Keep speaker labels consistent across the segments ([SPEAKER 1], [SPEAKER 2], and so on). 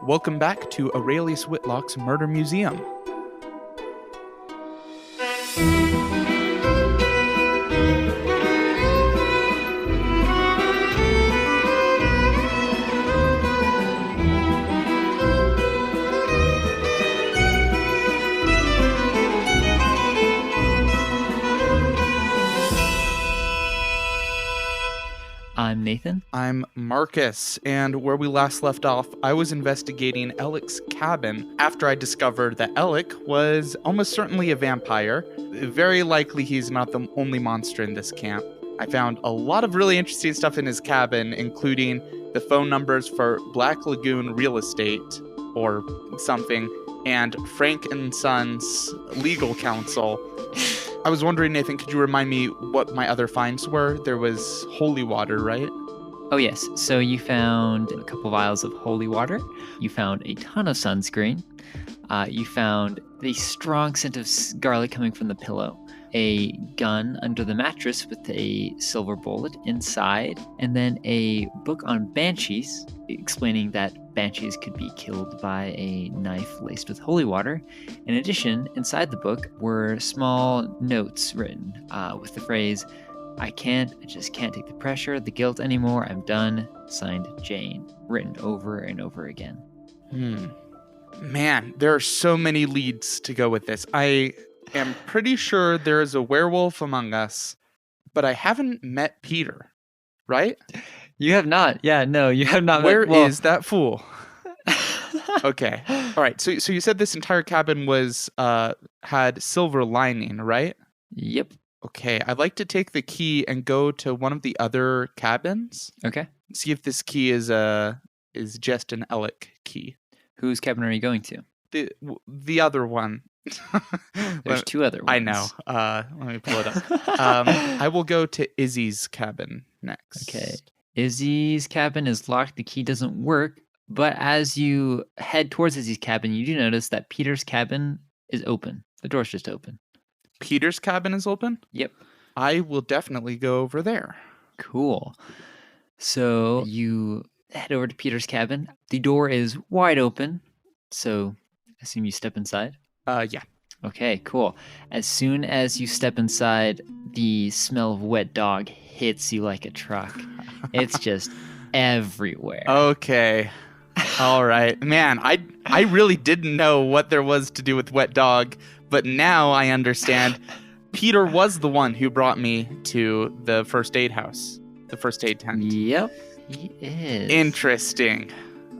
[SPEAKER 1] Welcome back to Aurelius Whitlock's Murder Museum.
[SPEAKER 2] I'm Nathan.
[SPEAKER 1] I'm Marcus, and where we last left off, I was investigating Ellic's cabin after I discovered that Ellic was almost certainly a vampire. Very likely he's not the only monster in this camp. I found a lot of really interesting stuff in his cabin, including the phone numbers for Black Lagoon Real Estate, or something, and Frank and Sons Legal Counsel. I was wondering, Nathan, could you remind me what my other finds were? There was holy water, right?
[SPEAKER 2] Oh, yes. So you found a couple vials of holy water. You found a ton of sunscreen. You found the strong scent of garlic coming from the pillow. A gun under the mattress with a silver bullet inside. And then a book on banshees, explaining that banshees could be killed by a knife laced with holy water. In addition, inside the book were small notes written with the phrase, I just can't take the pressure, the guilt anymore, I'm done, signed Jane, written over and over again.
[SPEAKER 1] Man, there are so many leads to go with this. I am pretty sure there is a werewolf among us, but I haven't met Peter, right?
[SPEAKER 2] You have not. Yeah, no, you have not.
[SPEAKER 1] Where is that fool? Okay. All right. So you said this entire cabin was had silver lining, right?
[SPEAKER 2] Yep.
[SPEAKER 1] Okay. I'd like to take the key and go to one of the other cabins.
[SPEAKER 2] Okay.
[SPEAKER 1] See if this key is just an Ellic key.
[SPEAKER 2] Whose cabin are you going to?
[SPEAKER 1] The other one.
[SPEAKER 2] There's two other ones.
[SPEAKER 1] I know. Let me pull it up. I will go to Izzy's cabin next.
[SPEAKER 2] Okay. Izzy's cabin is locked. The key doesn't work. But as you head towards Izzy's cabin, you do notice that Peter's cabin is open. The door's just open.
[SPEAKER 1] Peter's cabin is open?
[SPEAKER 2] Yep.
[SPEAKER 1] I will definitely go over there.
[SPEAKER 2] Cool. So you head over to Peter's cabin. The door is wide open. So I assume you step inside?
[SPEAKER 1] Yeah.
[SPEAKER 2] Okay, cool. As soon as you step inside, the smell of wet dog hits you like a truck. It's just everywhere.
[SPEAKER 1] Okay. All right. Man, I really didn't know what there was to do with wet dog, but now I understand. Peter was the one who brought me to the first aid house, the first aid tent.
[SPEAKER 2] Yep, he is.
[SPEAKER 1] Interesting.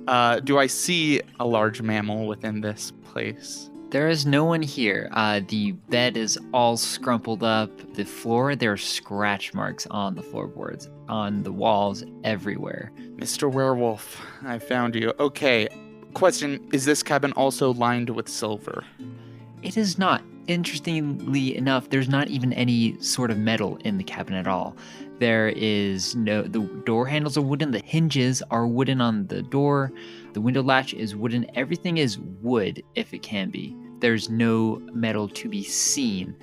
[SPEAKER 1] Do I see a large mammal within this place?
[SPEAKER 2] There is no one here. The bed is all scrumpled up. The floor, there are scratch marks on the floorboards, on the walls, everywhere.
[SPEAKER 1] Mr. Werewolf, I found you. Okay, question, is this cabin also lined with silver?
[SPEAKER 2] It is not. Interestingly enough, there's not even any sort of metal in the cabin at all. The door handles are wooden, the hinges are wooden on the door, the window latch is wooden, everything is wood if it can be. There's no metal to be seen.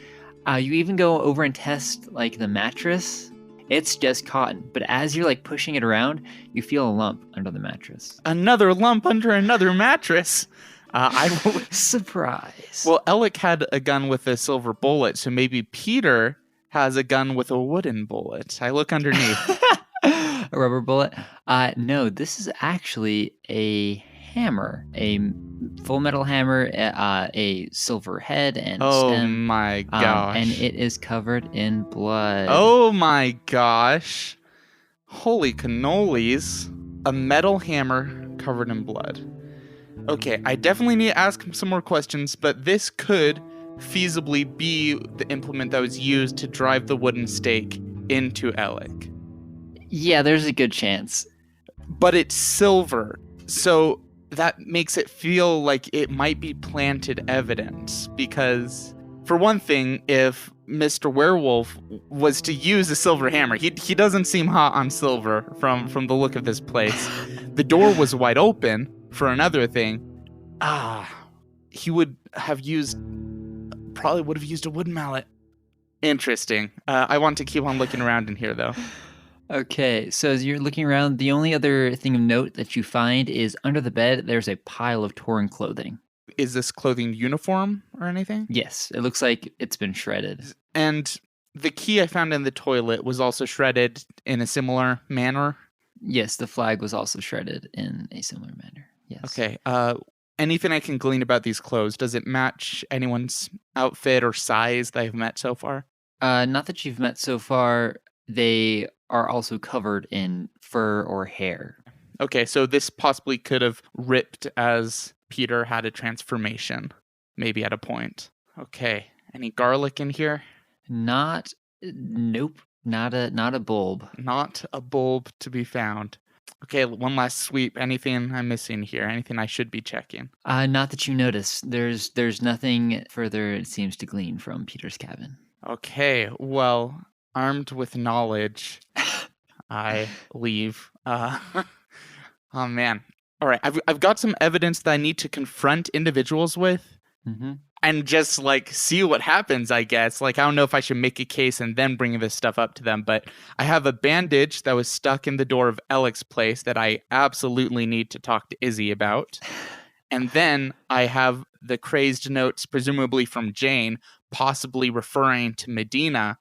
[SPEAKER 2] You even go over and test the mattress. It's just cotton, but as you're pushing it around, you feel a lump under the mattress.
[SPEAKER 1] Another lump under another mattress? I will...
[SPEAKER 2] Surprise.
[SPEAKER 1] Well, Ellic had a gun with a silver bullet, so maybe Peter has a gun with a wooden bullet. I look underneath.
[SPEAKER 2] A rubber bullet? No, this is actually a hammer. A full metal hammer, a silver head and stem.
[SPEAKER 1] Oh my gosh.
[SPEAKER 2] And it is covered in blood.
[SPEAKER 1] Oh my gosh. Holy cannolis. A metal hammer covered in blood. Okay, I definitely need to ask some more questions, but this could feasibly be the implement that was used to drive the wooden stake into Ellic.
[SPEAKER 2] Yeah, there's a good chance.
[SPEAKER 1] But it's silver, so that makes it feel like it might be planted evidence, because, for one thing, if Mr. Werewolf was to use a silver hammer, he doesn't seem hot on silver from the look of this place. The door was wide open. For another thing, he would have used a wooden mallet. Interesting. I want to keep on looking around in here, though.
[SPEAKER 2] Okay, so as you're looking around, the only other thing of note that you find is under the bed, there's a pile of torn clothing.
[SPEAKER 1] Is this clothing uniform or anything?
[SPEAKER 2] Yes, it looks like it's been shredded.
[SPEAKER 1] And the key I found in the toilet was also shredded in a similar manner.
[SPEAKER 2] Yes, the flag was also shredded in a similar manner. Yes.
[SPEAKER 1] Okay. Anything I can glean about these clothes? Does it match anyone's outfit or size that I've met so far?
[SPEAKER 2] Not that you've met so far. They are also covered in fur or hair.
[SPEAKER 1] Okay, so this possibly could have ripped as Peter had a transformation, maybe at a point. Okay. Any garlic in here?
[SPEAKER 2] Nope, not a bulb.
[SPEAKER 1] Not a bulb to be found. Okay, one last sweep. Anything I'm missing here? Anything I should be checking?
[SPEAKER 2] Not that you notice. There's nothing further it seems to glean from Peter's cabin.
[SPEAKER 1] Okay, well, armed with knowledge, I leave. Oh man. All right, I've got some evidence that I need to confront individuals with.
[SPEAKER 2] Mm-hmm.
[SPEAKER 1] And just like see what happens, I guess. Like, I don't know if I should make a case and then bring this stuff up to them, but I have a bandage that was stuck in the door of Alec's place that I absolutely need to talk to Izzy about. And then I have the crazed notes, presumably from Jane, possibly referring to Medina,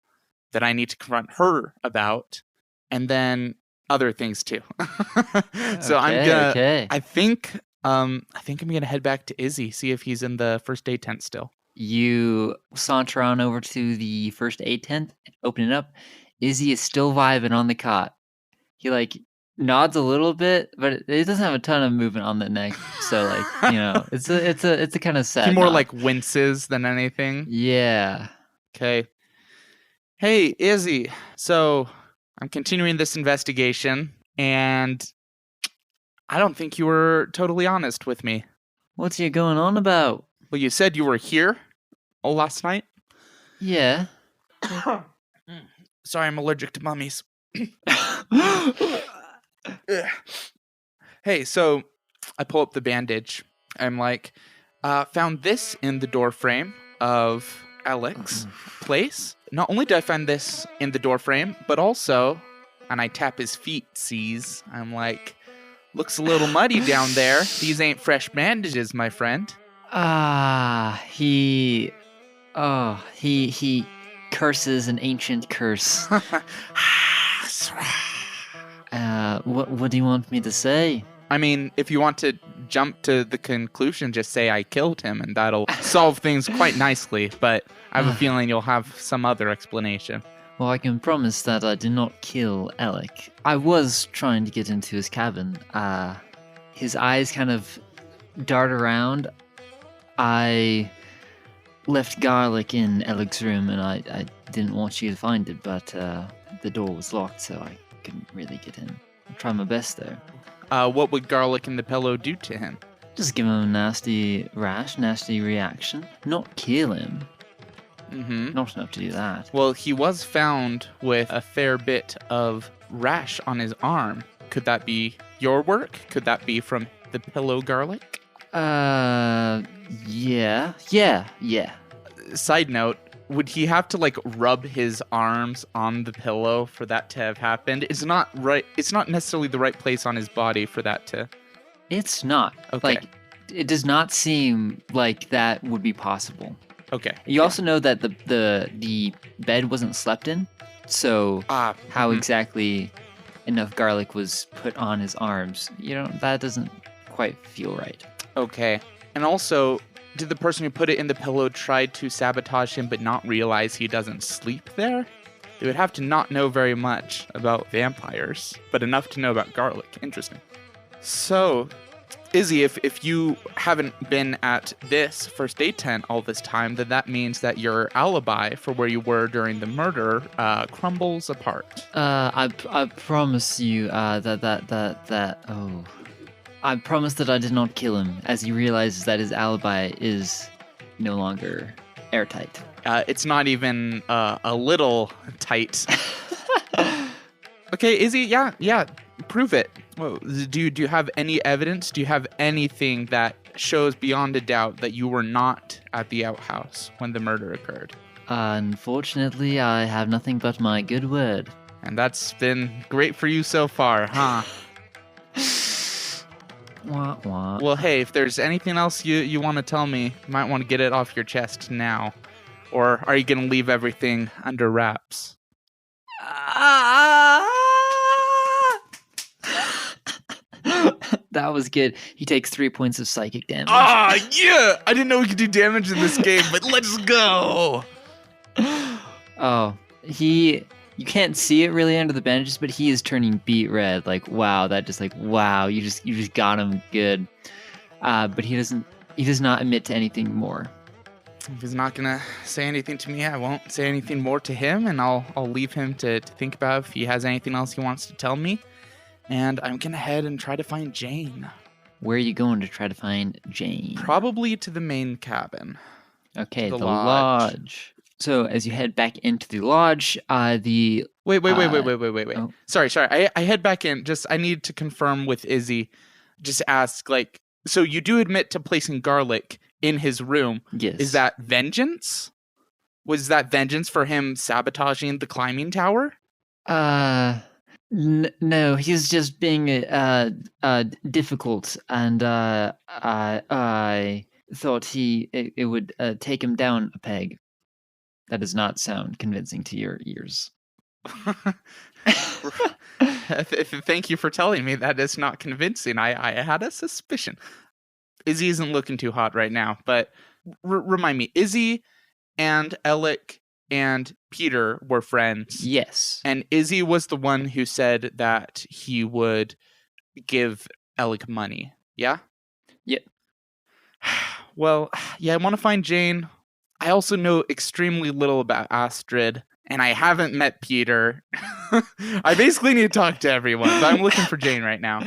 [SPEAKER 1] that I need to confront her about. And then other things too. So
[SPEAKER 2] Okay.
[SPEAKER 1] I think I'm gonna head back to Izzy, see if he's in the first aid tent still.
[SPEAKER 2] You saunter on over to the first aid tent, open it up. Izzy is still vibing on the cot. He like nods a little bit, but it doesn't have a ton of movement on the neck. So like, it's a kind of sad.
[SPEAKER 1] He more
[SPEAKER 2] nod.
[SPEAKER 1] like winces than anything.
[SPEAKER 2] Yeah.
[SPEAKER 1] Okay. Hey, Izzy. So I'm continuing this investigation, and I don't think you were totally honest with me.
[SPEAKER 2] What's you going on about?
[SPEAKER 1] Well, you said you were here last night.
[SPEAKER 2] Yeah.
[SPEAKER 1] Sorry, I'm allergic to mummies. Hey, so I pull up the bandage. I'm like, found this in the door frame of Alec's place. Not only did I find this in the door frame, but also, and I tap his feet, sees, I'm like, looks a little muddy down there. These ain't fresh bandages, my friend.
[SPEAKER 2] He curses an ancient curse. What do you want me to say?
[SPEAKER 1] I mean, if you want to jump to the conclusion, just say I killed him, and that'll solve things quite nicely, but I have a feeling you'll have some other explanation.
[SPEAKER 2] Well, I can promise that I did not kill Alec. I was trying to get into his cabin. His eyes kind of dart around. I left garlic in Alec's room, and I didn't want you to find it, but the door was locked, so I couldn't really get in. I tried my best, though.
[SPEAKER 1] What would garlic in the pillow do to him?
[SPEAKER 2] Just give him a nasty rash, nasty reaction. Not kill him.
[SPEAKER 1] Mm-hmm.
[SPEAKER 2] Not enough to do that.
[SPEAKER 1] Well, he was found with a fair bit of rash on his arm. Could that be your work? Could that be from the pillow garlic?
[SPEAKER 2] Yeah.
[SPEAKER 1] Side note, would he have to like rub his arms on the pillow for that to have happened? It's not right. It's not necessarily the right place on his body for that to.
[SPEAKER 2] It's not.
[SPEAKER 1] Okay.
[SPEAKER 2] Like, it does not seem like that would be possible.
[SPEAKER 1] Okay.
[SPEAKER 2] You also know that the bed wasn't slept in, so how exactly enough garlic was put on his arms, that doesn't quite feel right.
[SPEAKER 1] Okay. And also, did the person who put it in the pillow try to sabotage him but not realize he doesn't sleep there? They would have to not know very much about vampires, but enough to know about garlic. Interesting. So, Izzy, if you haven't been at this first aid tent all this time, then that means that your alibi for where you were during the murder crumbles apart.
[SPEAKER 2] I promise you I promise that I did not kill him, as he realizes that his alibi is no longer airtight.
[SPEAKER 1] It's not even a little tight. Okay, Izzy, yeah, prove it. Well, do you have any evidence? Do you have anything that shows beyond a doubt that you were not at the outhouse when the murder occurred?
[SPEAKER 2] Unfortunately, I have nothing but my good word.
[SPEAKER 1] And that's been great for you so far, huh?
[SPEAKER 2] Wah, wah.
[SPEAKER 1] Well, hey, if there's anything else you want to tell me, you might want to get it off your chest now. Or are you going to leave everything under wraps?
[SPEAKER 2] That was good. He takes 3 points of psychic damage.
[SPEAKER 1] Yeah! I didn't know we could do damage in this game, but let's go!
[SPEAKER 2] Oh, you can't see it really under the bandages, but he is turning beet red. Like, wow, wow, you just got him good. But he does not admit to anything more.
[SPEAKER 1] If he's not gonna say anything to me, I won't say anything more to him, and I'll leave him to think about if he has anything else he wants to tell me. And I'm gonna head and try to find Jane.
[SPEAKER 2] Where are you going to try to find Jane?
[SPEAKER 1] Probably to the main cabin.
[SPEAKER 2] Okay,
[SPEAKER 1] the
[SPEAKER 2] the
[SPEAKER 1] lodge.
[SPEAKER 2] lodge. So as you head back into the lodge, Wait.
[SPEAKER 1] Oh. Sorry. I head back in. I need to confirm with Izzy. Just ask, so you do admit to placing garlic in his room.
[SPEAKER 2] Yes.
[SPEAKER 1] Is that vengeance? Was that vengeance for him sabotaging the climbing tower?
[SPEAKER 2] No, he's just being difficult, and I thought it would take him down a peg. That does not sound convincing to your ears.
[SPEAKER 1] Thank you for telling me that is not convincing. I had a suspicion. Izzy isn't looking too hot right now, but remind me, Izzy and Alec and Peter were friends.
[SPEAKER 2] Yes.
[SPEAKER 1] And Izzy was the one who said that he would give Alec money. Yeah?
[SPEAKER 2] Yep.
[SPEAKER 1] Well, yeah, I want to find Jane. I also know extremely little about Astrid, and I haven't met Peter. I basically need to talk to everyone, but I'm looking for Jane right now.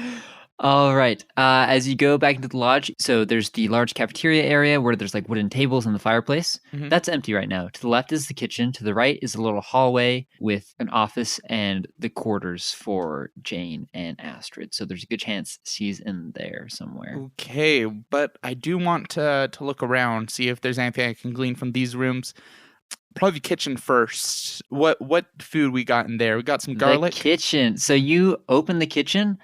[SPEAKER 2] All right. As you go back into the lodge, so there's the large cafeteria area where there's wooden tables and the fireplace.
[SPEAKER 1] Mhm.
[SPEAKER 2] That's empty right now. To the left is the kitchen. To the right is a little hallway with an office and the quarters for Jane and Astrid. So there's a good chance she's in there somewhere.
[SPEAKER 1] Okay, but I do want to look around, see if there's anything I can glean from these rooms. Probably kitchen first. What food we got in there? We got some garlic.
[SPEAKER 2] The kitchen. So you open the kitchen.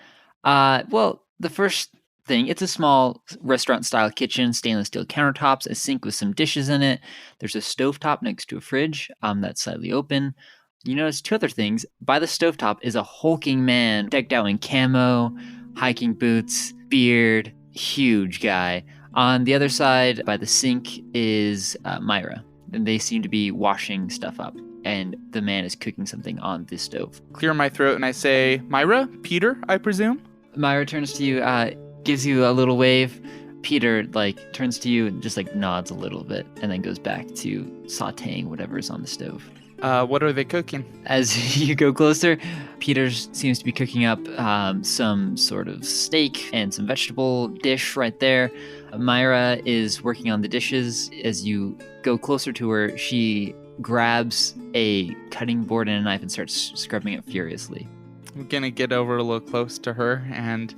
[SPEAKER 2] Well, the first thing, it's a small restaurant-style kitchen, stainless steel countertops, a sink with some dishes in it. There's a stovetop next to a fridge that's slightly open. You notice two other things. By the stovetop is a hulking man decked out in camo, hiking boots, beard, huge guy. On the other side, by the sink, is Myra. And they seem to be washing stuff up. And the man is cooking something on the stove.
[SPEAKER 1] Clear my throat and I say, Myra? Peter, I presume?
[SPEAKER 2] Myra turns to you, gives you a little wave. Peter, turns to you and just, nods a little bit and then goes back to sauteing whatever's on the stove.
[SPEAKER 1] What are they cooking?
[SPEAKER 2] As you go closer, Peter seems to be cooking up some sort of steak and some vegetable dish right there. Myra is working on the dishes. As you go closer to her, she grabs a cutting board and a knife and starts scrubbing it furiously.
[SPEAKER 1] I'm gonna get over a little close to her and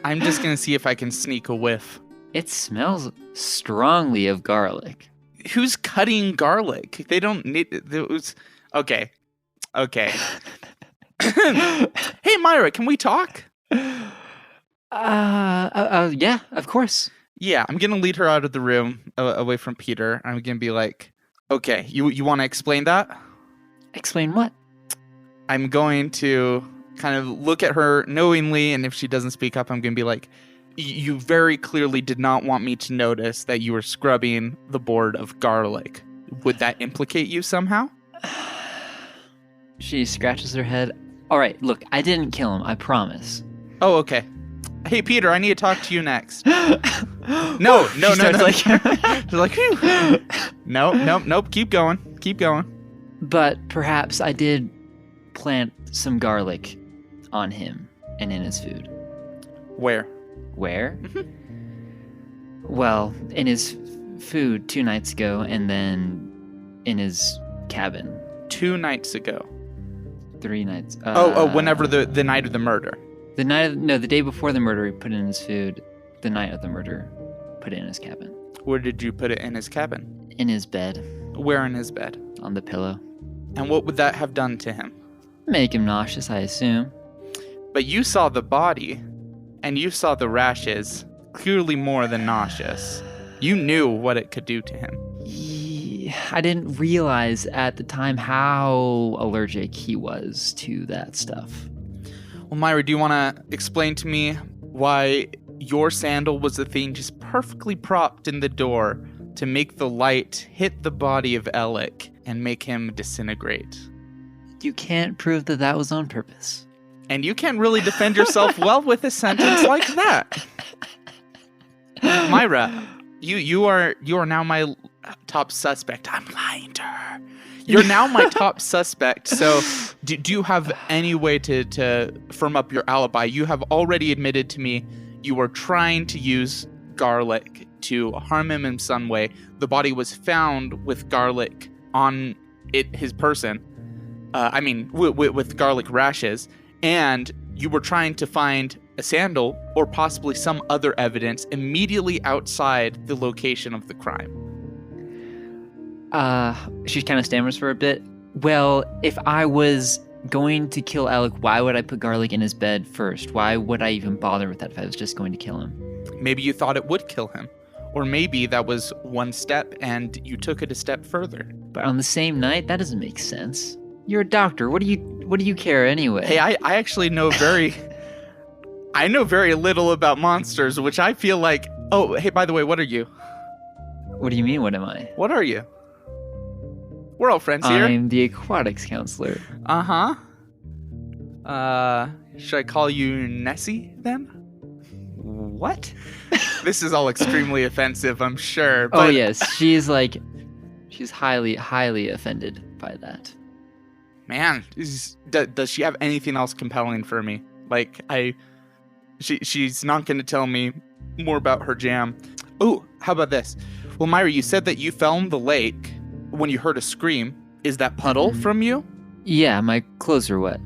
[SPEAKER 1] I'm just gonna see if I can sneak a whiff.
[SPEAKER 2] It smells strongly of garlic.
[SPEAKER 1] Who's cutting garlic? They don't need it. Okay. Hey, Myra, can we talk?
[SPEAKER 2] Yeah, of course.
[SPEAKER 1] Yeah, I'm gonna lead her out of the room away from Peter. I'm gonna be like, okay, you want to explain that?
[SPEAKER 2] Explain what?
[SPEAKER 1] I'm going to kind of look at her knowingly, and if she doesn't speak up, I'm going to be like, you very clearly did not want me to notice that you were scrubbing the board of garlic. Would that implicate you somehow?
[SPEAKER 2] She scratches her head. All right, look, I didn't kill him, I promise.
[SPEAKER 1] Oh, okay. Hey, Peter, I need to talk to you next. No. She's like, phew. Nope, keep going.
[SPEAKER 2] But perhaps I did plant some garlic on him and in his food.
[SPEAKER 1] Where?
[SPEAKER 2] Well, in his food 2 nights ago, and then in his cabin
[SPEAKER 1] 2 nights ago.
[SPEAKER 2] 3 nights.
[SPEAKER 1] Whenever the night of the murder.
[SPEAKER 2] The day before the murder, he put it in his food. The night of the murder, put it in his cabin.
[SPEAKER 1] Where did you put it in his cabin?
[SPEAKER 2] In his bed.
[SPEAKER 1] Where in his bed?
[SPEAKER 2] On the pillow.
[SPEAKER 1] And what would that have done to him?
[SPEAKER 2] Make him nauseous, I assume.
[SPEAKER 1] But you saw the body, and you saw the rashes, clearly more than nauseous. You knew what it could do to him.
[SPEAKER 2] I didn't realize at the time how allergic he was to that stuff.
[SPEAKER 1] Well, Myra, do you want to explain to me why your sandal was the thing just perfectly propped in the door to make the light hit the body of Alec and make him disintegrate?
[SPEAKER 2] You can't prove that that was on purpose.
[SPEAKER 1] And you can't really defend yourself well with a sentence like that. Myra, you are now my top suspect. I'm lying to her. You're now my top suspect. So do you have any way to firm up your alibi? You have already admitted to me you were trying to use garlic to harm him in some way. The body was found with garlic on his person. With garlic rashes. And you were trying to find a sandal or possibly some other evidence immediately outside the location of the crime.
[SPEAKER 2] She kind of stammers for a bit. Well, if I was going to kill Alec, why would I put garlic in his bed first? Why would I even bother with that if I was just going to kill him?
[SPEAKER 1] Maybe you thought it would kill him. Or maybe that was one step and you took it a step further.
[SPEAKER 2] But on the same night, that doesn't make sense. You're a doctor. What do you care anyway?
[SPEAKER 1] Hey, I actually know I know very little about monsters, which I feel like... Oh, hey, by the way, what are you?
[SPEAKER 2] What do you mean, what am I?
[SPEAKER 1] What are you? We're all friends here.
[SPEAKER 2] I'm the aquatics counselor.
[SPEAKER 1] Uh-huh. Should I call you Nessie, then?
[SPEAKER 2] What?
[SPEAKER 1] This is all extremely offensive, I'm sure. But...
[SPEAKER 2] Oh, yes. She's highly, highly offended by that.
[SPEAKER 1] Man, does she have anything else compelling for me? Like, she's not going to tell me more about her jam. Oh, how about this? Well, Myra, you said that you fell in the lake when you heard a scream. Is that puddle from you?
[SPEAKER 2] Yeah, my clothes are wet.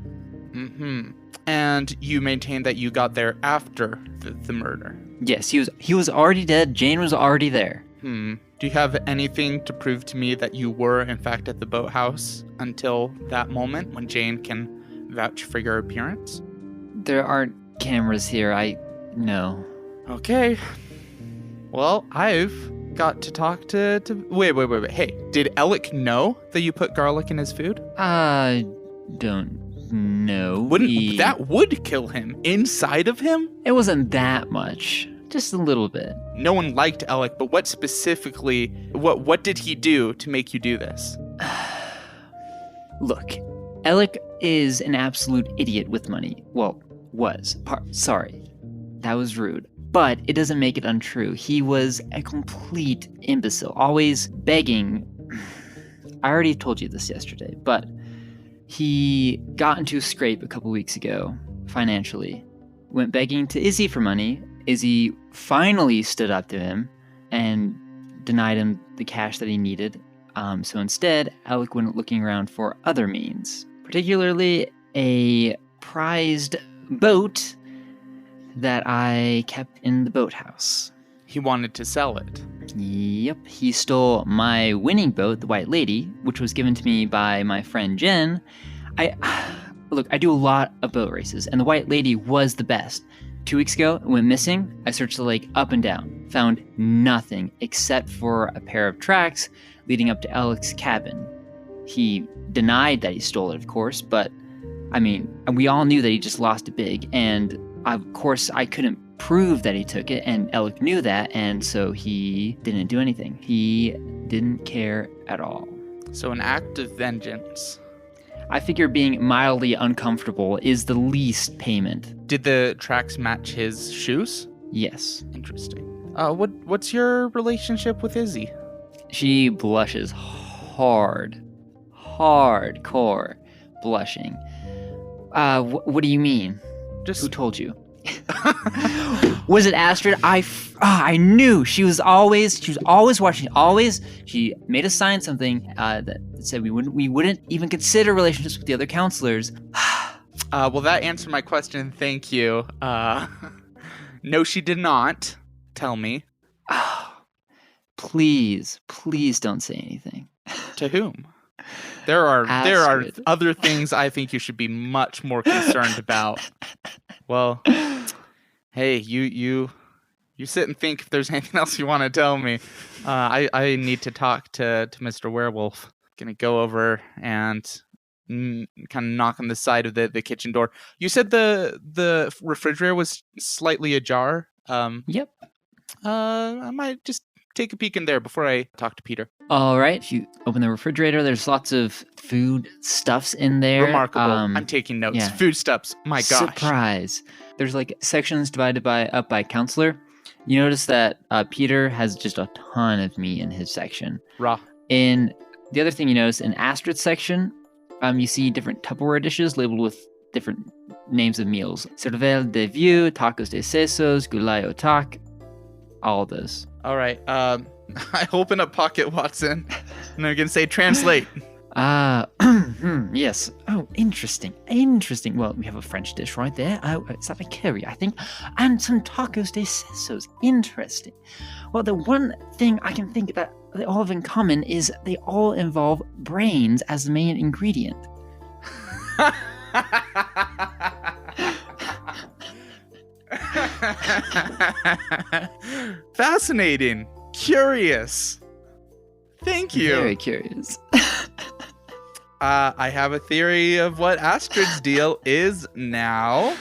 [SPEAKER 1] Mm-hmm. And you maintained that you got there after the murder.
[SPEAKER 2] Yes, he was already dead. Jane was already there.
[SPEAKER 1] Do you have anything to prove to me that you were, in fact, at the boathouse until that moment when Jane can vouch for your appearance?
[SPEAKER 2] There aren't cameras here. No.
[SPEAKER 1] Okay. Well, I've got to talk to... Wait. Hey, did Alec know that you put garlic in his food?
[SPEAKER 2] I don't know.
[SPEAKER 1] That would kill him? Inside of him?
[SPEAKER 2] It wasn't that much. Just a little bit.
[SPEAKER 1] No one liked Alec, but what specifically... What did he do to make you do this?
[SPEAKER 2] Look, Alec is an absolute idiot with money. Well, was. Sorry. That was rude. But it doesn't make it untrue. He was a complete imbecile, always begging. I already told you this yesterday, but he got into a scrape a couple weeks ago, financially. Went begging to Izzy for money. Izzy finally stood up to him and denied him the cash that he needed. So instead, Alec went looking around for other means, particularly a prized boat that I kept in the boathouse.
[SPEAKER 1] He wanted to sell it.
[SPEAKER 2] Yep, he stole my winning boat, the White Lady, which was given to me by my friend Jen. Look, I do a lot of boat races, and the White Lady was the best. 2 weeks ago, it went missing. I searched the lake up and down, found nothing except for a pair of tracks leading up to Alec's cabin. He denied that he stole it, of course, but we all knew that he just lost it big, and of course I couldn't prove that he took it, and Alec knew that, and so he didn't do anything. He didn't care at all.
[SPEAKER 1] So an act of vengeance.
[SPEAKER 2] I figure being mildly uncomfortable is the least payment.
[SPEAKER 1] Did the tracks match his shoes?
[SPEAKER 2] Yes.
[SPEAKER 1] Interesting. What's your relationship with Izzy?
[SPEAKER 2] She blushes hardcore blushing. What do you mean? Who told you? Was it Astrid? I knew she was always watching. She made us sign something that said we wouldn't even consider relationships with the other counselors.
[SPEAKER 1] Well, that answered my question. Thank you. No, she did not. Tell me.
[SPEAKER 2] Please don't say anything.
[SPEAKER 1] To whom? There are
[SPEAKER 2] Astrid.
[SPEAKER 1] other things I think you should be much more concerned about. Well, hey, you sit and think if there's anything else you want to tell me. I need to talk to Mr. Werewolf. Gonna go over and kind of knock on the side of the kitchen door. You said the refrigerator was slightly ajar.
[SPEAKER 2] Yep.
[SPEAKER 1] I might just take a peek in there before I talk to Peter.
[SPEAKER 2] All right. If you open the refrigerator, there's lots of food stuffs in there.
[SPEAKER 1] Remarkable. I'm taking notes.
[SPEAKER 2] yeah.
[SPEAKER 1] Foodstuffs. My gosh.
[SPEAKER 2] Surprise. There's like sections divided up by counselor. You notice that Peter has just a ton of meat in his section.
[SPEAKER 1] Raw.
[SPEAKER 2] In the other thing you notice, in Astrid's section, you see different Tupperware dishes labeled with different names of meals. Cervelle de vieux, tacos de sesos, gulay au tac, all this.
[SPEAKER 1] All right. I open up Pocket Watson, and I'm gonna say translate.
[SPEAKER 2] Yes. Oh, interesting. Interesting. Well, we have a French dish right there. Oh, is that a curry, I think? And some tacos de sesos. Interesting. Well, the one thing I can think that they all have in common is they all involve brains as the main ingredient.
[SPEAKER 1] Fascinating. Curious. Thank you.
[SPEAKER 2] Very curious.
[SPEAKER 1] I have a theory of what Astrid's deal is now.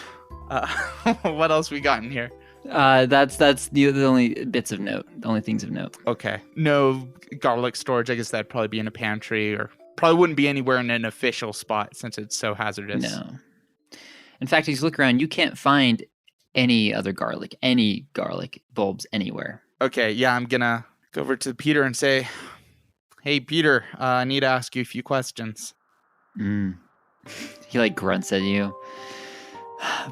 [SPEAKER 1] What else we got in here?
[SPEAKER 2] That's the only bits of note. The only things of note.
[SPEAKER 1] Okay. No garlic storage. I guess that'd probably be in a pantry, or probably wouldn't be anywhere in an official spot since it's so hazardous.
[SPEAKER 2] No. In fact, as you look around, you can't find any garlic bulbs anywhere.
[SPEAKER 1] Okay, yeah, I'm gonna go over to Peter and say, "Hey, Peter, I need to ask you a few questions."
[SPEAKER 2] He like grunts at you,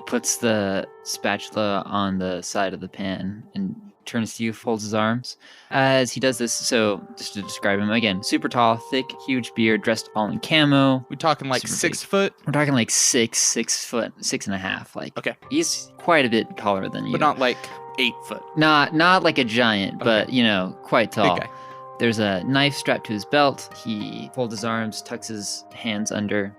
[SPEAKER 2] puts the spatula on the side of the pan, and turns to you, folds his arms. As he does this, so just to describe him again, super tall, thick, huge beard, dressed all in camo.
[SPEAKER 1] We talking like
[SPEAKER 2] Super
[SPEAKER 1] 6
[SPEAKER 2] big.
[SPEAKER 1] foot,
[SPEAKER 2] We're talking like 6 foot, 6.5. Like,
[SPEAKER 1] Okay.
[SPEAKER 2] He's quite a bit taller than you.
[SPEAKER 1] but not like 8 foot.
[SPEAKER 2] Not like a giant, but quite tall.
[SPEAKER 1] Big guy.
[SPEAKER 2] There's a knife strapped to his belt. He folds his arms, tucks his hands under,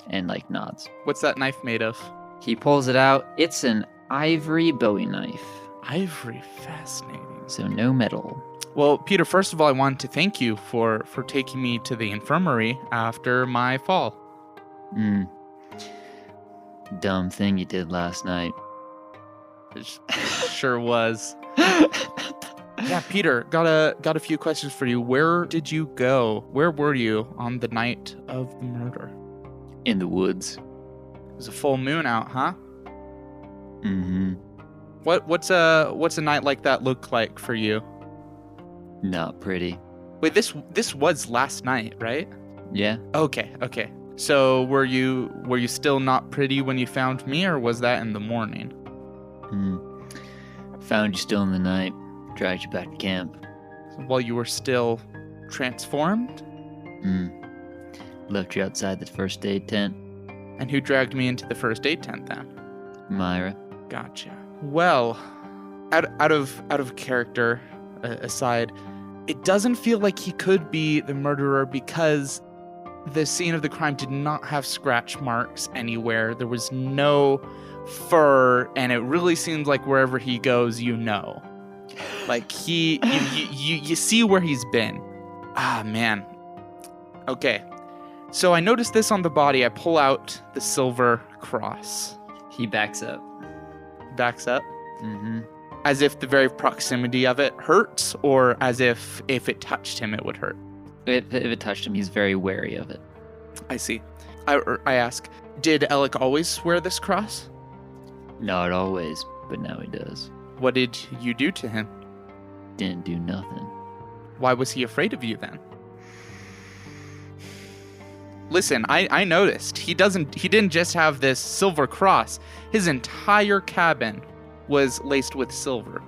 [SPEAKER 2] and like nods.
[SPEAKER 1] What's that knife made of?
[SPEAKER 2] He pulls it out. It's an ivory Bowie knife,
[SPEAKER 1] Ivory. Fascinating.
[SPEAKER 2] so no metal.
[SPEAKER 1] Well, Peter, first of all, I wanted to thank you for taking me to the infirmary after my fall.
[SPEAKER 2] Dumb thing you did last night.
[SPEAKER 1] It sure was. Yeah, Peter, got a few questions for you. Where did you go? Where were you on the night of the murder?
[SPEAKER 2] In the woods.
[SPEAKER 1] It was a full moon out, huh?
[SPEAKER 2] Mm-hmm.
[SPEAKER 1] What's a night like that look like for you?
[SPEAKER 2] Not pretty.
[SPEAKER 1] Wait, this was last night, right?
[SPEAKER 2] Yeah.
[SPEAKER 1] Okay. So were you still not pretty when you found me, or was that in the morning?
[SPEAKER 2] Found you still in the night. Dragged you back to camp.
[SPEAKER 1] While you were still transformed?
[SPEAKER 2] Left you outside the first aid tent.
[SPEAKER 1] And who dragged me into the first aid tent then?
[SPEAKER 2] Myra.
[SPEAKER 1] Gotcha. Well, out of character aside, it doesn't feel like he could be the murderer because the scene of the crime did not have scratch marks anywhere. There was no fur, and it really seems like wherever he goes, like you see where he's been. Ah, man. Okay. So I noticed this on the body. I pull out the silver cross.
[SPEAKER 2] He backs up.
[SPEAKER 1] Backs up.
[SPEAKER 2] Mm-hmm.
[SPEAKER 1] As if the very proximity of it hurts, or as if it touched him, it would hurt.
[SPEAKER 2] If it touched him, he's very wary of it.
[SPEAKER 1] I see. I ask, did Alec always wear this cross?
[SPEAKER 2] Not always, but now he does.
[SPEAKER 1] What did you do to him?
[SPEAKER 2] Didn't do nothing.
[SPEAKER 1] Why was he afraid of you then? Listen, I noticed. He didn't just have this silver cross. His entire cabin was laced with silver.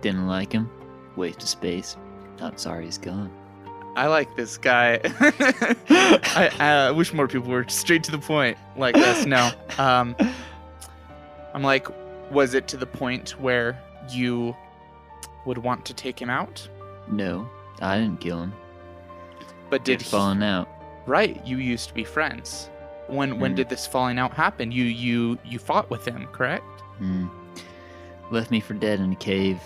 [SPEAKER 2] Didn't like him. Waste of space. Not sorry he's gone.
[SPEAKER 1] I like this guy. I wish more people were straight to the point like this. No. I'm like, was it to the point where you would want to take him out?
[SPEAKER 2] No, I didn't kill him.
[SPEAKER 1] But did
[SPEAKER 2] Get falling out.
[SPEAKER 1] Right, you used to be friends. When did this falling out happen? You fought with him, correct?
[SPEAKER 2] Left me for dead in a cave.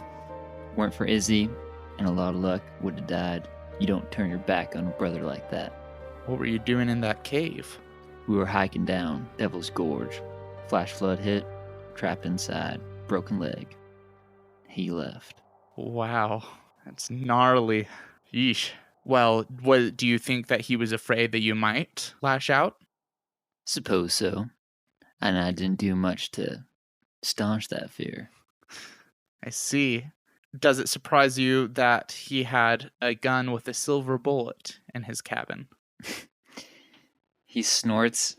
[SPEAKER 2] Weren't for Izzy, and a lot of luck, would have died. You don't turn your back on a brother like that.
[SPEAKER 1] What were you doing in that cave?
[SPEAKER 2] We were hiking down Devil's Gorge. Flash flood hit, trapped inside, broken leg. He left.
[SPEAKER 1] Wow, that's gnarly. Yeesh. Well, do you think that he was afraid that you might lash out?
[SPEAKER 2] Suppose so. And I didn't do much to staunch that fear.
[SPEAKER 1] I see. Does it surprise you that he had a gun with a silver bullet in his cabin?
[SPEAKER 2] He snorts.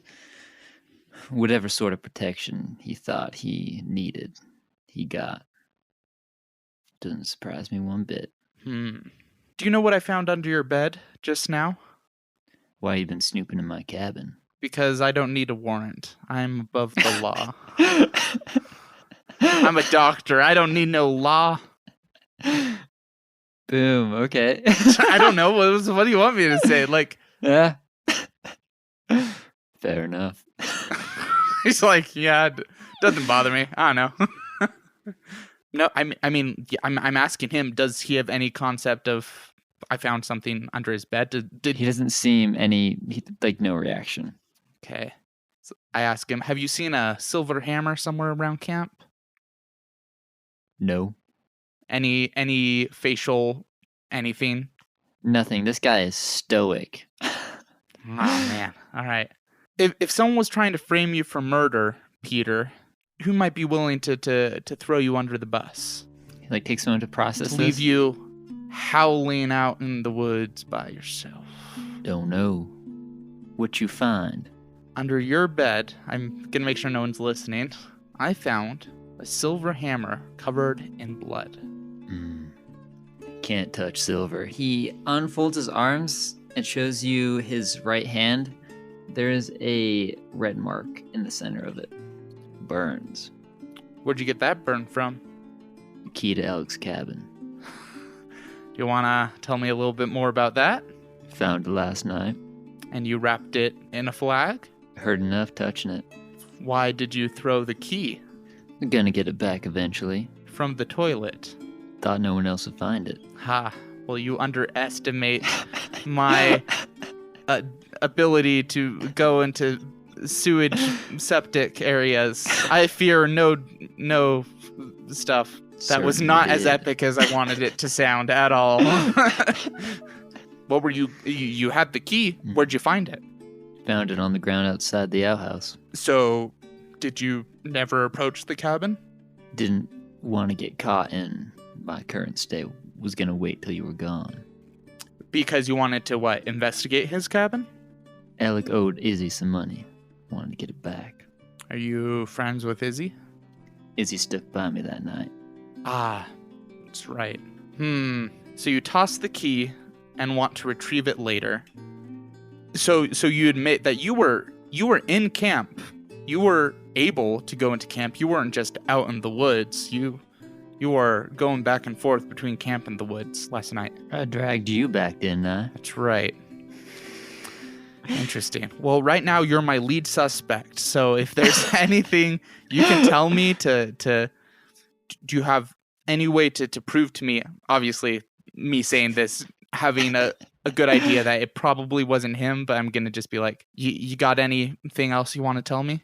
[SPEAKER 2] Whatever sort of protection he thought he needed, he got. Doesn't surprise me one bit.
[SPEAKER 1] Do you know what I found under your bed just now?
[SPEAKER 2] Why you been snooping in my cabin?
[SPEAKER 1] Because I don't need a warrant. I'm above the law. I'm a doctor. I don't need no law.
[SPEAKER 2] Boom. Okay.
[SPEAKER 1] I don't know. What do you want me to say? Like,
[SPEAKER 2] yeah. Fair enough.
[SPEAKER 1] He's like, yeah, doesn't bother me. I don't know. No, I mean, I'm asking him. Does he have any concept of I found something under his bed? Did
[SPEAKER 2] He doesn't seem no reaction.
[SPEAKER 1] Okay. So I ask him, have you seen a silver hammer somewhere around camp?
[SPEAKER 2] No.
[SPEAKER 1] Any facial anything?
[SPEAKER 2] Nothing. This guy is stoic.
[SPEAKER 1] Oh man. All right. If someone was trying to frame you for murder, Peter, who might be willing to throw you under the bus?
[SPEAKER 2] He takes someone to process
[SPEAKER 1] To
[SPEAKER 2] this.
[SPEAKER 1] leave you howling out in the woods by yourself.
[SPEAKER 2] Don't know. What you find?
[SPEAKER 1] Under your bed, I'm gonna make sure no one's listening, I found a silver hammer covered in blood.
[SPEAKER 2] Can't touch silver. He unfolds his arms and shows you his right hand. There is a red mark in the center of it. Burns.
[SPEAKER 1] Where'd you get that burn from?
[SPEAKER 2] Key to Alex's cabin.
[SPEAKER 1] Do you wanna tell me a little bit more about that?
[SPEAKER 2] Found it last night.
[SPEAKER 1] And you wrapped it in a flag?
[SPEAKER 2] Heard enough touching it.
[SPEAKER 1] Why did you throw the key?
[SPEAKER 2] I'm gonna get it back eventually.
[SPEAKER 1] From the toilet.
[SPEAKER 2] Thought no one else would find it.
[SPEAKER 1] Ha. Well, you underestimate my ability to go into sewage septic areas. I fear no stuff. That was not as epic as I wanted it to sound at all. What were you had the key. Where'd you find it?
[SPEAKER 2] Found it on the ground outside the outhouse.
[SPEAKER 1] So, did you never approach the cabin?
[SPEAKER 2] Didn't want to get caught in my current state. Was gonna wait till you were gone.
[SPEAKER 1] Because you wanted to, what, investigate his cabin?
[SPEAKER 2] Alec owed Izzy some money. Wanted to get it back.
[SPEAKER 1] Are you friends with Izzy?
[SPEAKER 2] Izzy stuck by me that night.
[SPEAKER 1] Ah, that's right. So you toss the key and want to retrieve it later. So you admit that you were in camp. You were able to go into camp. You weren't just out in the woods. You were going back and forth between camp and the woods last night.
[SPEAKER 2] I dragged you back, didn't I?
[SPEAKER 1] That's right. Interesting. Well, right now you're my lead suspect. So if there's anything you can tell me do you have any way to prove to me, obviously me saying this, having a good idea that it probably wasn't him, but I'm going to just be like, you got anything else you want to tell me?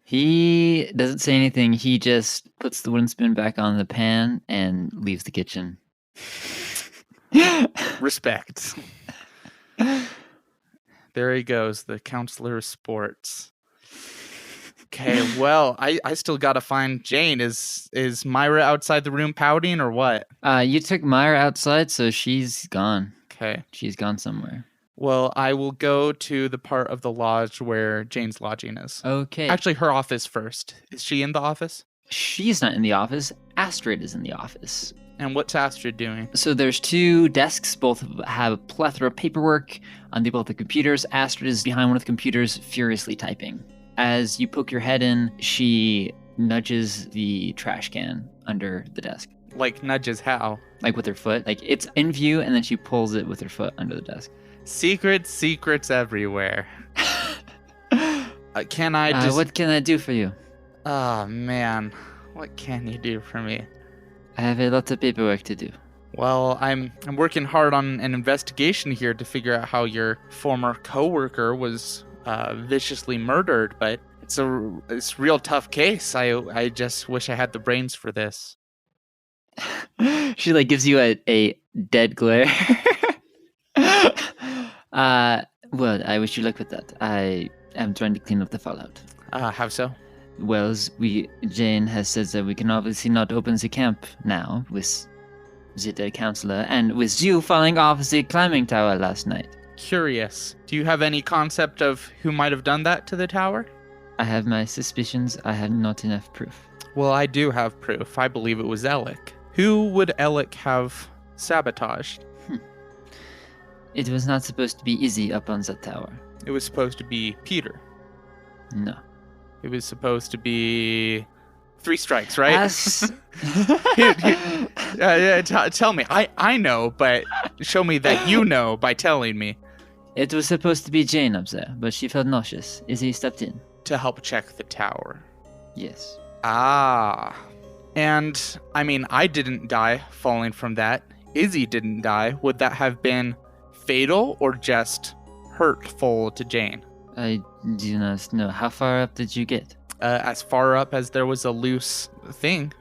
[SPEAKER 2] He doesn't say anything. He just puts the wooden spoon back on the pan and leaves the kitchen.
[SPEAKER 1] Respect. There he goes, the counselor of sports. Okay, well, I still gotta find Jane. Is Myra outside the room pouting or what?
[SPEAKER 2] You took Myra outside, so she's gone.
[SPEAKER 1] Okay.
[SPEAKER 2] She's gone somewhere.
[SPEAKER 1] Well, I will go to the part of the lodge where Jane's lodging is.
[SPEAKER 2] Okay.
[SPEAKER 1] Actually, her office first. Is she in the office?
[SPEAKER 2] She's not in the office. Astrid is in the office.
[SPEAKER 1] And what's Astrid doing?
[SPEAKER 2] So there's two desks. Both have a plethora of paperwork on both the computers. Astrid is behind one of the computers, furiously typing. As you poke your head in, she nudges the trash can under the desk.
[SPEAKER 1] Like, nudges how?
[SPEAKER 2] Like with her foot. Like, it's in view, and then she pulls it with her foot under the desk.
[SPEAKER 1] Secrets everywhere. Can I just...
[SPEAKER 2] What can I do for you?
[SPEAKER 1] Oh, man. What can you do for me?
[SPEAKER 2] I have a lot of paperwork to do.
[SPEAKER 1] Well, I'm working hard on an investigation here to figure out how your former coworker was viciously murdered, but it's a real tough case. I just wish I had the brains for this.
[SPEAKER 2] She like gives you a dead glare. Well, I wish you luck with that. I am trying to clean up the fallout.
[SPEAKER 1] How so?
[SPEAKER 2] Well, Jane has said that we can obviously not open the camp now with the dead counselor, and with you falling off the climbing tower last night.
[SPEAKER 1] Curious. Do you have any concept of who might have done that to the tower?
[SPEAKER 2] I have my suspicions. I have not enough proof.
[SPEAKER 1] Well, I do have proof. I believe it was Alec. Who would Alec have sabotaged?
[SPEAKER 2] It was not supposed to be Izzy up on that tower.
[SPEAKER 1] It was supposed to be Peter.
[SPEAKER 2] No.
[SPEAKER 1] It was supposed to be 3 strikes, right? Tell me. I know, but show me that you know by telling me.
[SPEAKER 2] It was supposed to be Jane up there, but she felt nauseous. Izzy stepped in.
[SPEAKER 1] To help check the tower.
[SPEAKER 2] Yes.
[SPEAKER 1] Ah. And, I mean, I didn't die falling from that. Izzy didn't die. Would that have been fatal or just hurtful to Jane?
[SPEAKER 2] I do not know. How far up did you get?
[SPEAKER 1] As far up as there was a loose thing.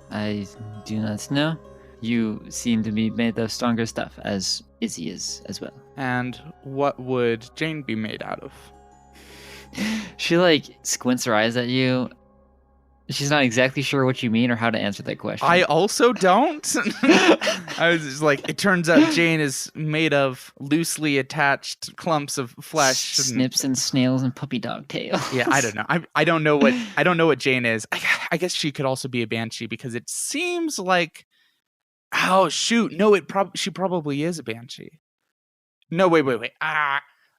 [SPEAKER 2] I do not know. You seem to be made of stronger stuff, as Izzy is as well.
[SPEAKER 1] And what would Jane be made out of?
[SPEAKER 2] She, like, squints her eyes at you. She's not exactly sure what you mean or how to answer that question.
[SPEAKER 1] I also don't. I was just like, it turns out Jane is made of loosely attached clumps of flesh,
[SPEAKER 2] snips and snails and puppy dog tails.
[SPEAKER 1] Yeah, I don't know. I don't know what Jane is. I guess she could also be a banshee because it seems like, oh shoot, no, she probably is a banshee. No, wait.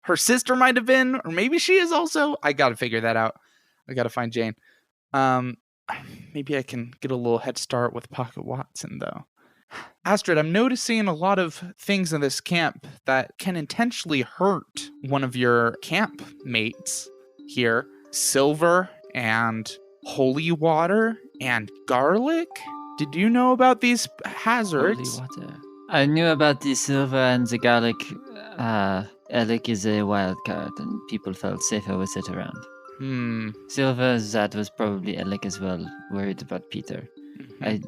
[SPEAKER 1] Her sister might have been, or maybe she is also. I gotta figure that out. I gotta find Jane. Maybe I can get a little head start with Pocket Watson, though. Astrid, I'm noticing a lot of things in this camp that can intentionally hurt one of your camp mates here. Silver and holy water and garlic? Did you know about these hazards?
[SPEAKER 2] Holy water. I knew about the silver and the garlic. Alec is a wild card, and people felt safer with it around. Silver, that was probably Alec as well, worried about Peter. Mm-hmm. I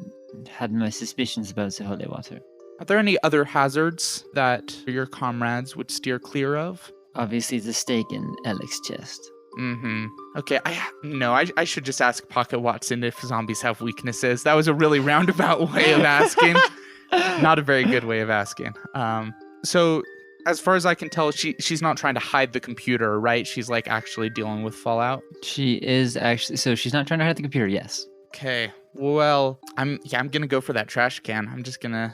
[SPEAKER 2] had my suspicions about the holy water.
[SPEAKER 1] Are there any other hazards that your comrades would steer clear of?
[SPEAKER 2] Obviously the stake in Alec's chest.
[SPEAKER 1] Okay, I should just ask Pocket Watson if zombies have weaknesses. That was a really roundabout way of asking. Not a very good way of asking. So as far as I can tell, she's not trying to hide the computer, right? She's like actually dealing with Fallout. She is actually. So she's not trying to hide the computer. Yes. Okay. Well, I'm gonna go for that trash can. I'm just gonna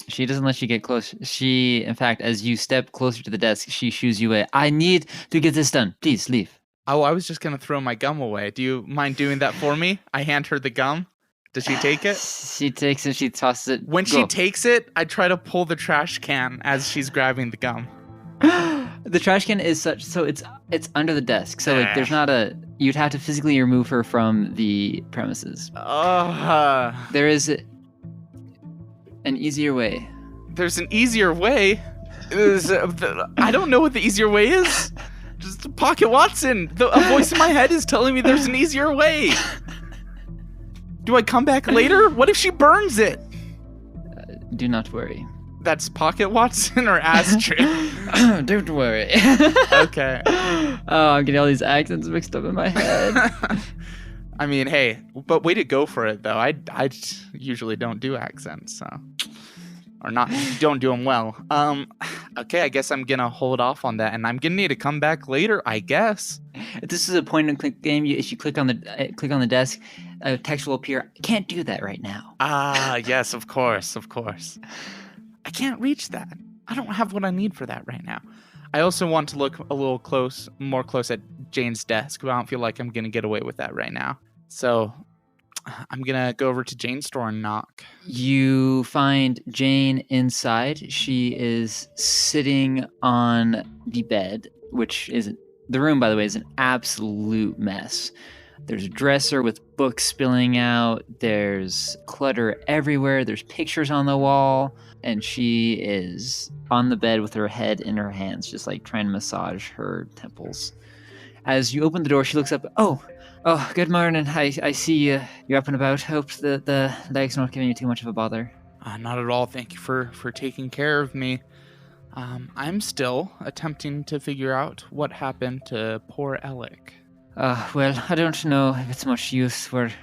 [SPEAKER 1] She doesn't let you get close. She, in fact, as you step closer to the desk, she shoos you away. I need to get this done. Please leave. Oh, I was just gonna throw my gum away. Do you mind doing that for me? I hand her the gum. Does she take it? She takes it, she tosses it. When she takes it, I try to pull the trash can as she's grabbing the gum. The trash can is so it's under the desk. So there's not you'd have to physically remove her from the premises. There is an easier way. There's an easier way? I don't know what the easier way is. Just Pocket Watson. A voice in my head is telling me there's an easier way. Do I come back later? What if she burns it? Do not worry. That's Pocket Watson or Astrid? Don't worry. Okay. Oh, I'm getting all these accents mixed up in my head. I mean, hey, but way to go for it, though. I usually don't do accents, so. Or don't do them well. Okay, I guess I'm gonna hold off on that, and I'm gonna need to come back later, I guess. If this is a point-and-click game, if you click on the desk, text will appear. I can't do that right now. Yes, of course. I can't reach that. I don't have what I need for that right now. I also want to look a little more close at Jane's desk, but I don't feel like I'm gonna get away with that right now. So, I'm gonna go over to Jane's store and knock.
[SPEAKER 2] You find Jane inside. She is sitting on the bed, which is the room, by the way, is an absolute mess. There's a dresser with books spilling out. There's clutter everywhere. There's pictures on the wall. And she is on the bed with her head in her hands, just like trying to massage her temples. As you open the door, she looks up. Oh, good morning. I see you're up and about. Hope the leg's not giving you too much of a bother.
[SPEAKER 1] Not at all. Thank you for taking care of me. I'm still attempting to figure out what happened to poor Alec.
[SPEAKER 2] Well, I don't know if it's much use. With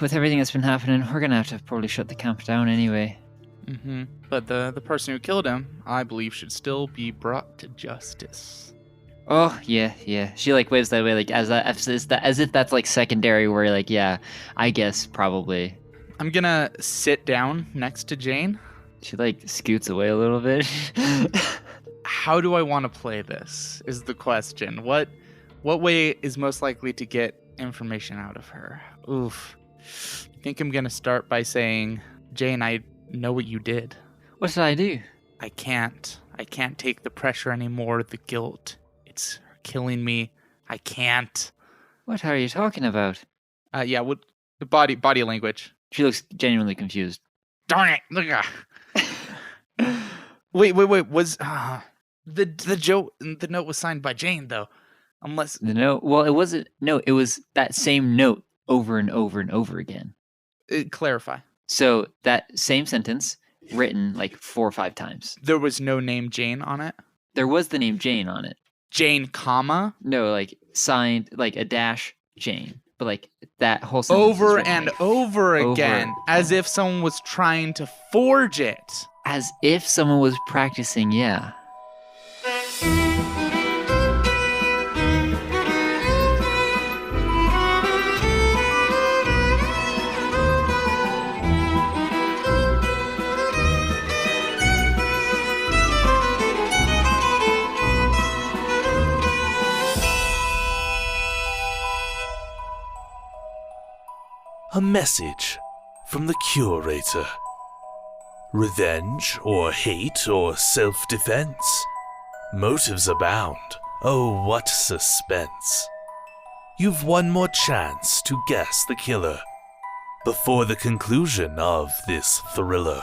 [SPEAKER 2] everything that's been happening, we're gonna have to probably shut the camp down anyway.
[SPEAKER 1] Mm-hmm. But the person who killed him, I believe, should still be brought to justice.
[SPEAKER 2] Oh, yeah. She, waves that way, as if that's, secondary, where, yeah, I guess, probably.
[SPEAKER 1] I'm gonna sit down next to Jane.
[SPEAKER 2] She, scoots away a little bit.
[SPEAKER 1] How do I want to play this, is the question. What way is most likely to get information out of her? Oof. I think I'm gonna start by saying, Jane, I know what you did.
[SPEAKER 2] What did I do?
[SPEAKER 1] I can't take the pressure anymore, the guilt. It's killing me. I can't.
[SPEAKER 2] What are you talking about?
[SPEAKER 1] What body language.
[SPEAKER 2] She looks genuinely confused.
[SPEAKER 1] Darn it! Look Wait. Was the note was signed by Jane though? Unless
[SPEAKER 2] the note. Well, it wasn't. No, it was that same note over and over and over again.
[SPEAKER 1] Clarify.
[SPEAKER 2] So that same sentence written 4 or 5 times.
[SPEAKER 1] There was no name Jane on it?
[SPEAKER 2] There was the name Jane on it.
[SPEAKER 1] Jane, comma?
[SPEAKER 2] No, signed, a dash Jane. But, that whole sentence
[SPEAKER 1] over and over again. As if someone was trying to forge it.
[SPEAKER 2] As if someone was practicing, yeah.
[SPEAKER 3] A message from the Curator. Revenge or hate or self-defense? Motives abound. Oh, what suspense. You've one more chance to guess the killer before the conclusion of this thriller.